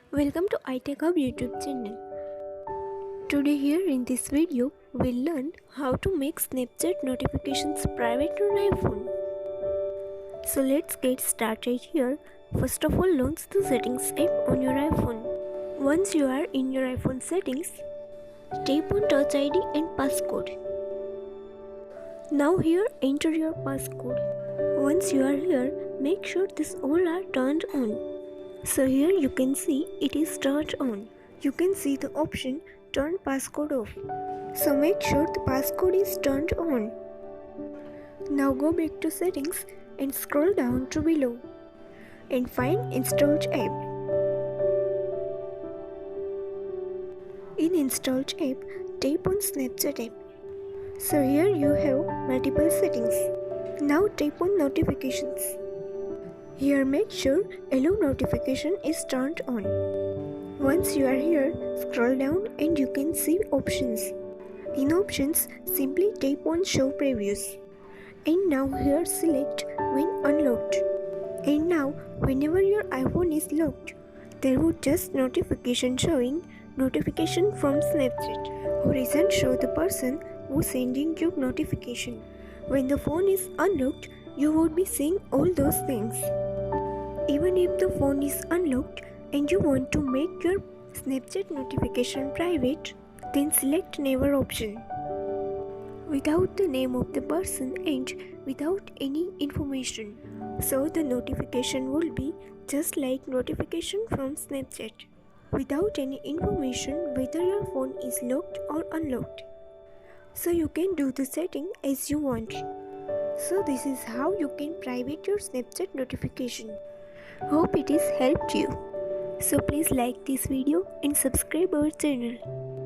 Welcome to iTechHub YouTube channel. Today here in this video, we'll learn how to make Snapchat notifications private on iPhone. So let's get started here. First of all, launch the settings app on your iPhone. Once you are in your iPhone settings, tap on Touch ID and passcode. Now here enter your passcode. Once you are here, make sure these all are turned on. So here you can see it is turned on. You can see the option turn passcode off. So make sure the passcode is turned on. Now go back to settings and scroll down to below and find installed app. In installed app, tap on Snapchat app. So here you have multiple settings. Now tap on notifications. Here make sure allow notification is turned on. Once you are here, scroll down and you can see options. In options, simply tap on show previews. And now here select when unlocked. And now whenever your iPhone is locked, there would just notification showing notification from Snapchat. Horizon show the person who sending you notification. When the phone is unlocked, you would be seeing all those things. Even if the phone is unlocked and you want to make your Snapchat notification private, then select Never option. Without the name of the person and without any information. So the notification will be just like notification from Snapchat. Without any information whether your phone is locked or unlocked. So you can do the setting as you want. So this is how you can private your Snapchat notification. Hope it has helped you. So please like this video and subscribe our channel.